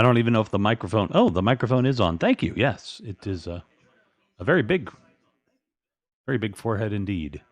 I don't even know if the microphone. Oh, the microphone is on. Thank you. Yes, it is a very big forehead indeed.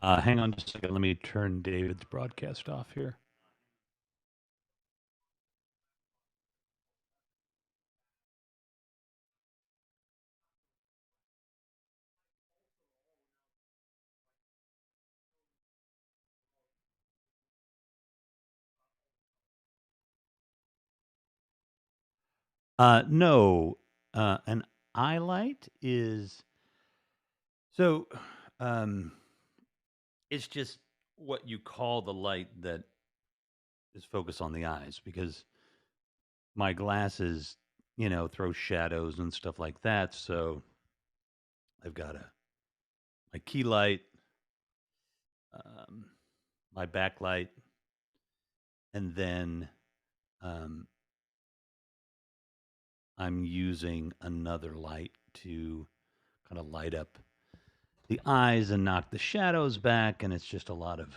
Hang on just a second. Let me turn David's broadcast off here. No, an eye light is so. Um, it's just what you call the light that is focused on the eyes because my glasses, throw shadows and stuff like that. So I've got my key light, um, my backlight, and then um, I'm using another light to kind of light up the eyes and knock the shadows back. And it's just a lot of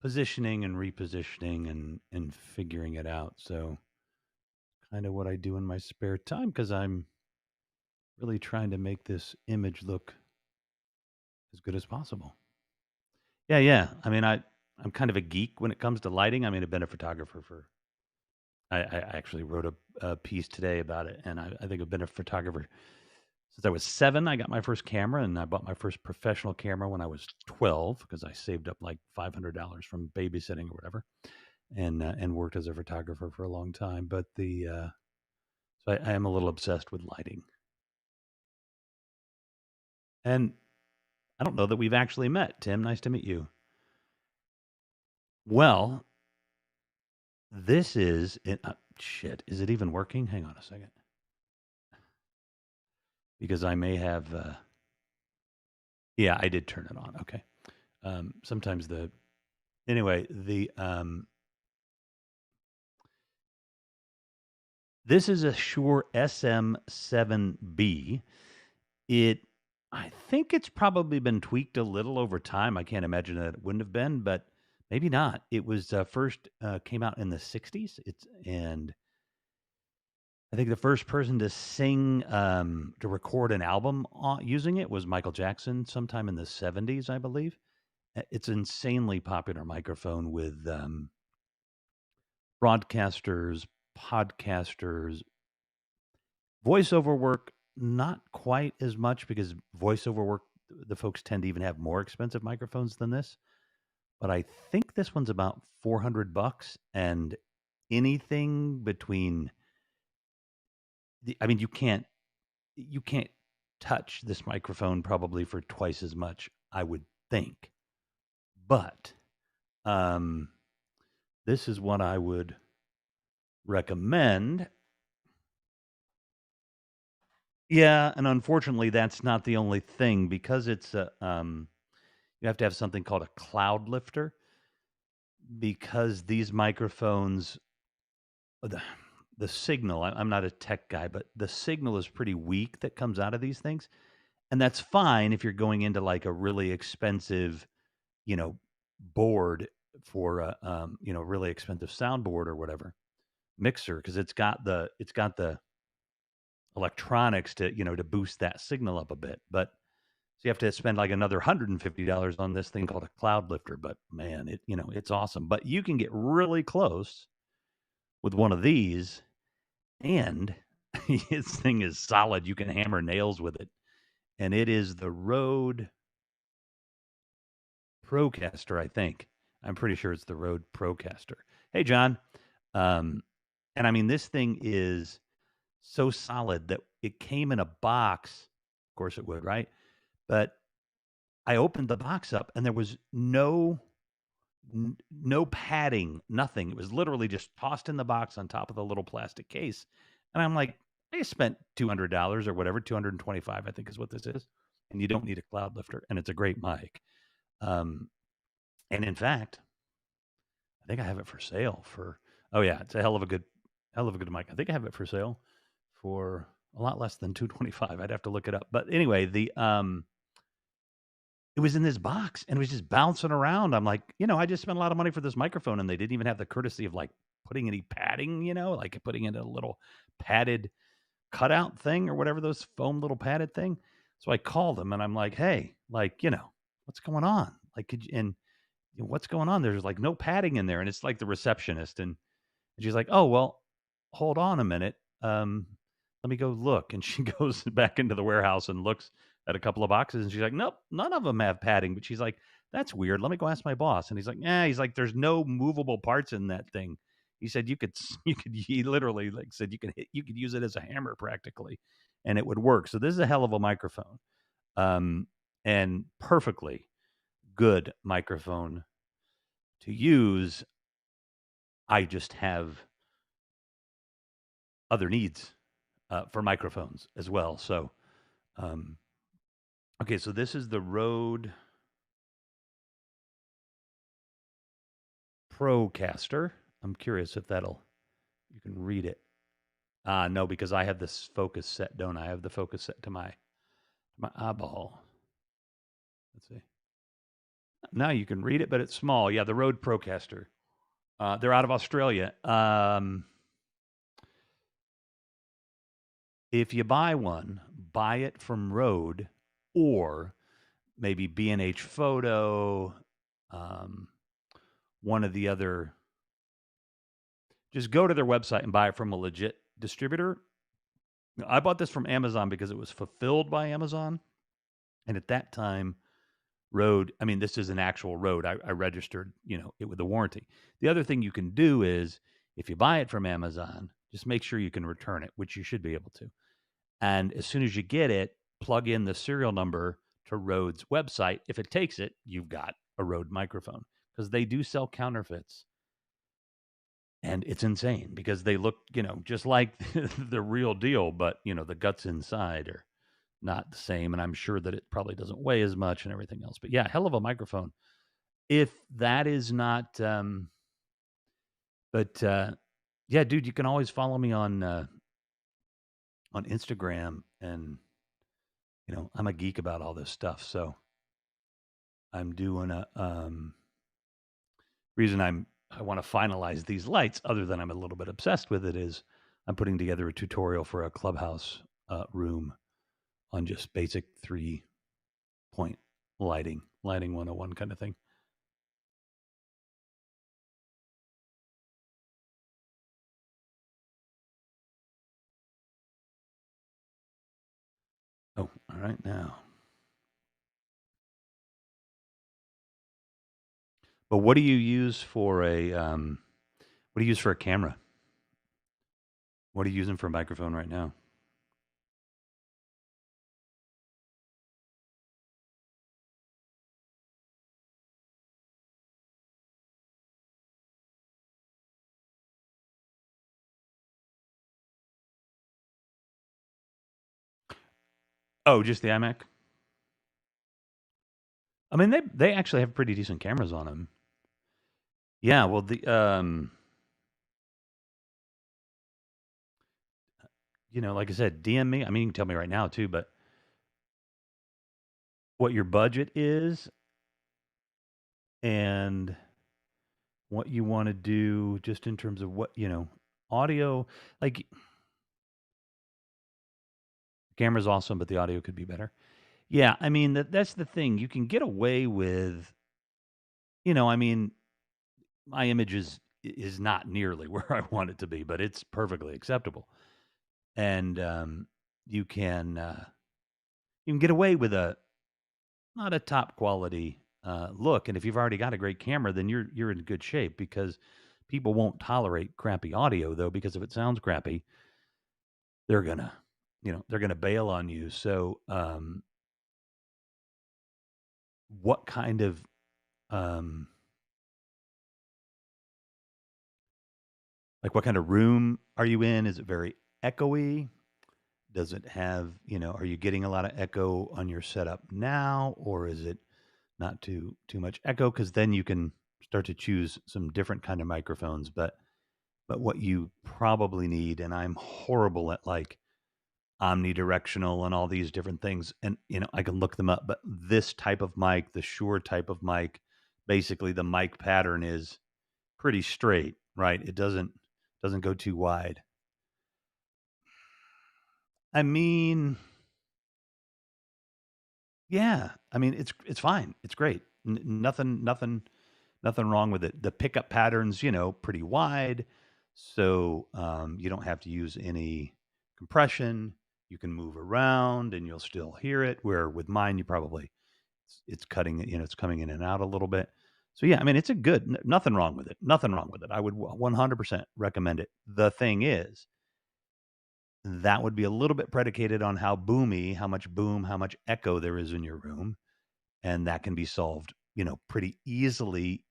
positioning and repositioning and figuring it out. So kind of what I do in my spare time because I'm really trying to make this image look as good as possible. Yeah, yeah. I mean, I'm kind of a geek when it comes to lighting. I mean, I've been a photographer for. I actually wrote a piece today about it, and I think I've been a photographer since I was 7. I got my first camera, and I bought my first professional camera when I was 12 because I saved up like $500 from babysitting or whatever, and worked as a photographer for a long time. But so I am a little obsessed with lighting, and I don't know that we've actually met. Tim, nice to meet you. Well, this is it. Shit, is it even working? Hang on a second, because I may have. Yeah, I did turn it on. Okay. Sometimes this is a Shure SM7B. It, I think it's probably been tweaked a little over time. I can't imagine that it wouldn't have been, but maybe not. It was first came out in the '60s. And I think the first person to sing to record an album using it was Michael Jackson sometime in the '70s, I believe. It's an insanely popular microphone with broadcasters, podcasters, voiceover work, not quite as much because voiceover work, the folks tend to even have more expensive microphones than this. But I think this one's about $400, and anything between I mean, you can't touch this microphone probably for twice as much, I would think. But um, this is what I would recommend. Yeah, and unfortunately, that's not the only thing because you have to have something called a cloud lifter because these microphones, the, the signal. I'm not a tech guy, but the signal is pretty weak that comes out of these things, and that's fine if you're going into like a really expensive, you know, board for a really expensive soundboard or whatever mixer because it's got the electronics to to boost that signal up a bit, but so you have to spend like another $150 on this thing called a cloud lifter. But man, it's awesome. But you can get really close with one of these, and This thing is solid. You can hammer nails with it. And it is the Rode Procaster, I think. I'm pretty sure it's the Rode Procaster. Hey, John. Um, and I mean, this thing is so solid that it came in a box. Of course it would, right? But I opened the box up and there was no padding, nothing. It was literally just tossed in the box on top of the little plastic case. And I'm like, I spent $200 or whatever, 225, I think is what this is. And you don't need a cloud lifter. And it's a great mic. Um, and in fact, I think I have it for sale for, oh yeah, it's a hell of a good mic. I think I have it for sale for a lot less than 225. I'd have to look it up. But anyway, it was in this box and it was just bouncing around. I'm like, I just spent a lot of money for this microphone and they didn't even have the courtesy of like putting any padding, like putting in a little padded cutout thing or whatever, those foam little padded thing. So I called them and I'm like, hey, like, what's going on? Like, what's going on? There's like no padding in there. And it's like the receptionist. And she's like, oh, well, hold on a minute. Let me go look. And she goes back into the warehouse and looks at a couple of boxes. And she's like, nope, none of them have padding. But she's like, that's weird. Let me go ask my boss. And he's like, yeah, there's no movable parts in that thing. He said he literally like said you could use it as a hammer practically and it would work. So this is a hell of a microphone. And perfectly good microphone to use. I just have other needs for microphones as well. So, okay, so this is the Rode Procaster. I'm curious if you can read it. No, because I have this focus set, don't I? I have the focus set to my eyeball. Let's see. Now you can read it, but it's small. Yeah, the Rode Procaster. They're out of Australia. If you buy one, buy it from Rode or maybe B&H Photo, one of the other. Just go to their website and buy it from a legit distributor. I bought this from Amazon because it was fulfilled by Amazon. And at that time, Rode, I mean, this is an actual Rode. I registered, it with a warranty. The other thing you can do is if you buy it from Amazon, just make sure you can return it, which you should be able to. And as soon as you get it, plug in the serial number to Rode's website. If it takes it, you've got a Rode microphone because they do sell counterfeits. And it's insane because they look, just like the real deal, but, the guts inside are not the same. And I'm sure that it probably doesn't weigh as much and everything else. But yeah, hell of a microphone. If that is not, yeah, dude, you can always follow me on Instagram and, I'm a geek about all this stuff. So I'm doing reason I want to finalize these lights, other than I'm a little bit obsessed with it, is I'm putting together a tutorial for a clubhouse room on just basic 3-point lighting 101 kind of thing. Oh, all right now. But what do you use for a camera? What are you using for a microphone right now? Oh, just the iMac? I mean, they actually have pretty decent cameras on them. Yeah, well, like I said, DM me. I mean, you can tell me right now too, but what your budget is and what you want to do just in terms of what, audio, like camera's awesome, but the audio could be better. Yeah, I mean, that's the thing. You can get away with, I mean, my image is not nearly where I want it to be, but it's perfectly acceptable. and you can get away with a not a top quality look. And if you've already got a great camera, then you're in good shape because people won't tolerate crappy audio though, because if it sounds crappy, they're gonna they're gonna bail on you. So what kind of um, like what kind of room are you in? Is it very echoey? Does it have, are you getting a lot of echo on your setup now, or is it not too much echo? Because then you can start to choose some different kind of microphones. But what you probably need, and I'm horrible at like omnidirectional and all these different things, and I can look them up. But this type of mic, the Shure type of mic, basically the mic pattern is pretty straight, right? It doesn't go too wide. I mean, yeah. I mean, it's fine. It's great. Nothing wrong with it. The pickup patterns, pretty wide, so you don't have to use any compression. You can move around, and you'll still hear it. Where with mine, you probably it's cutting it. It's coming in and out a little bit. So yeah, I mean, it's a good. Nothing wrong with it. Nothing wrong with it. I would 100% recommend it. The thing is, that would be a little bit predicated on how boomy, how much boom, how much echo there is in your room, and that can be solved, pretty easily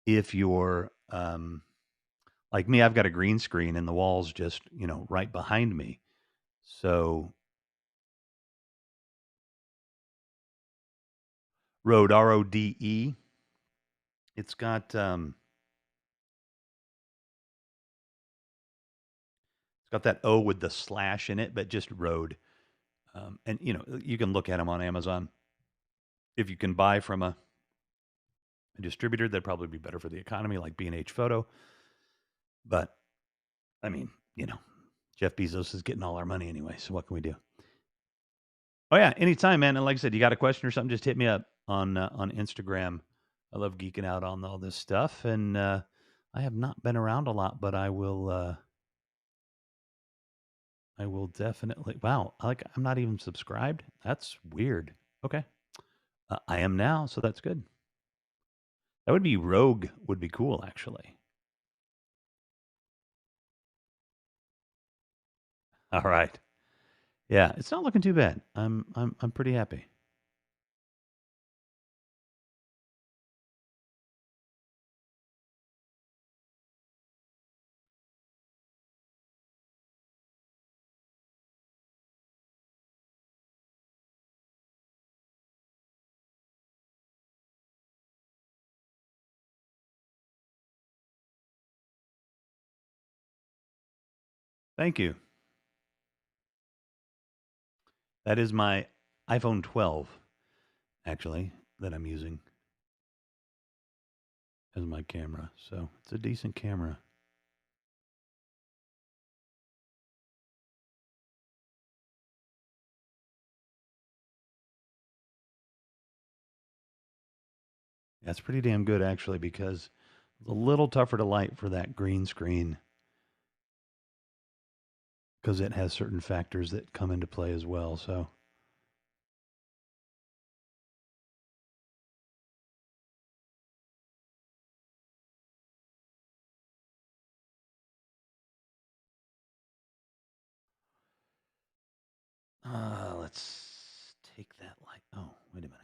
if you're like me. I've got a green screen and the wall's just, right behind me. So Rode, Rode. It's got that O with the slash in it, but just Rode. And you can look at them on Amazon. If you can buy from a distributor, that'd probably be better for the economy, like B&H Photo. But I mean, Jeff Bezos is getting all our money anyway. So what can we do? Oh yeah, anytime, man. And like I said, you got a question or something, just hit me up on Instagram. I love geeking out on all this stuff, and I have not been around a lot, but I will. I will definitely. Wow, I'm not even subscribed. That's weird. Okay, I am now, so that's good. That would be Rogue. Would be cool, actually. All right. Yeah, it's not looking too bad. I'm pretty happy. Thank you. That is my iPhone 12, actually, that I'm using as my camera. So it's a decent camera. That's pretty damn good, actually, because it's a little tougher to light for that green screen because it has certain factors that come into play as well. So, let's take that light. Oh, wait a minute.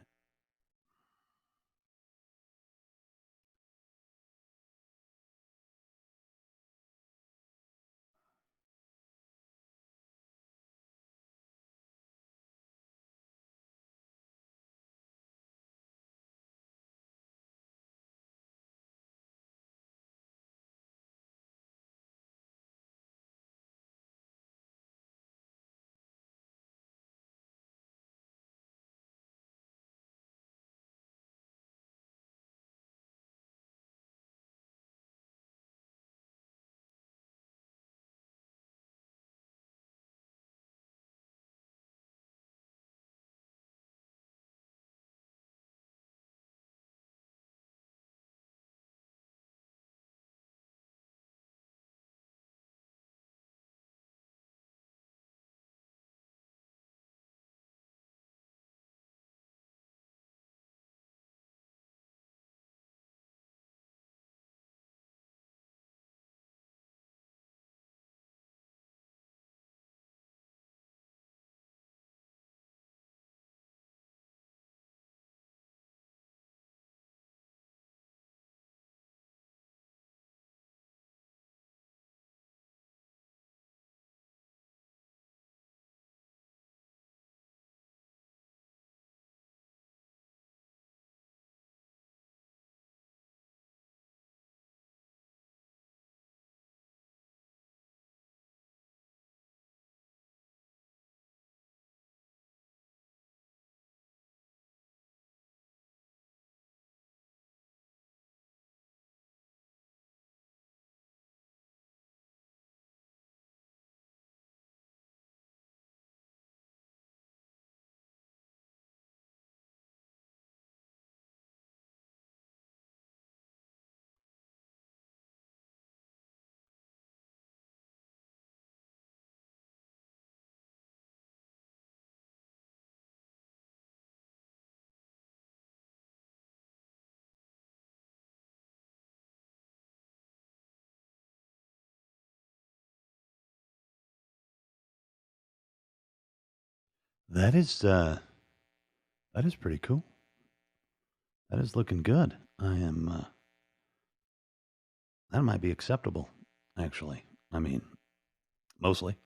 That is that is pretty cool. That is looking good. I am that might be acceptable, actually. I mean, mostly.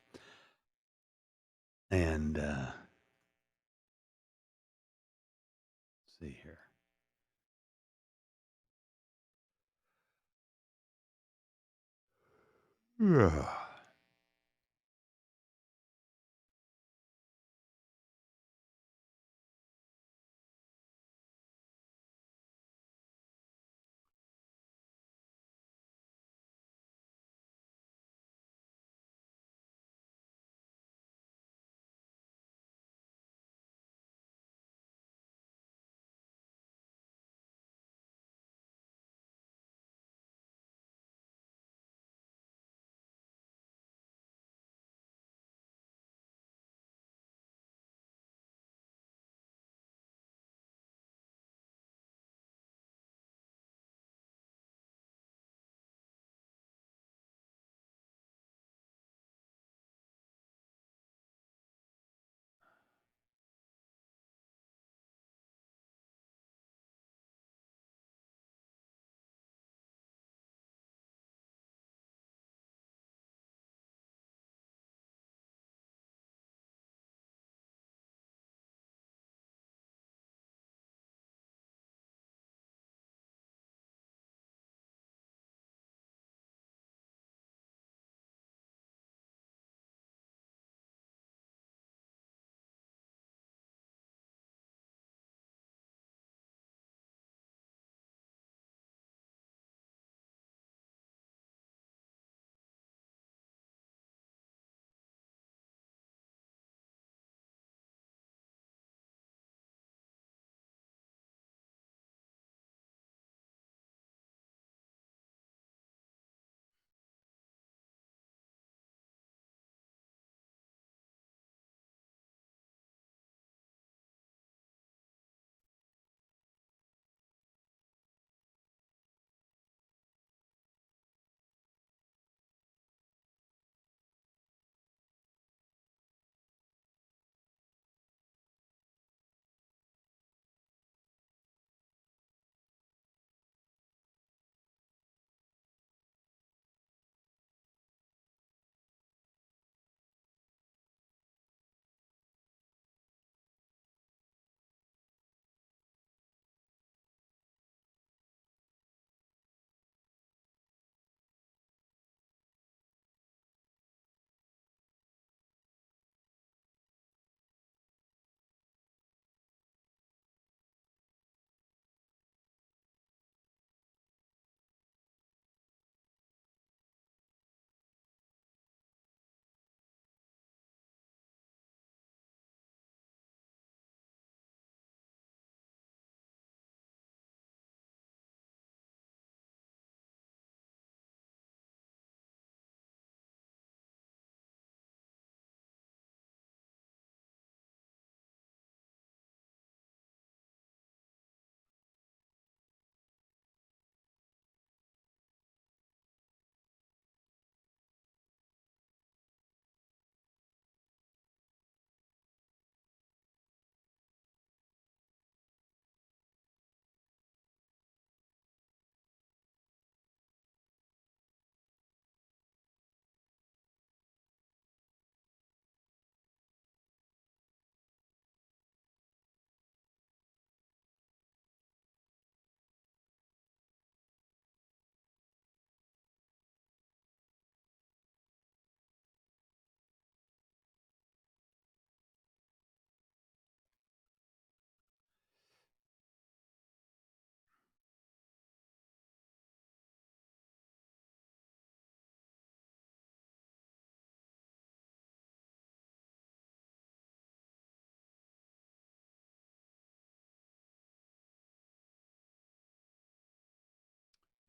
And let's see here. Yeah.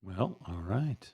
Well, all right.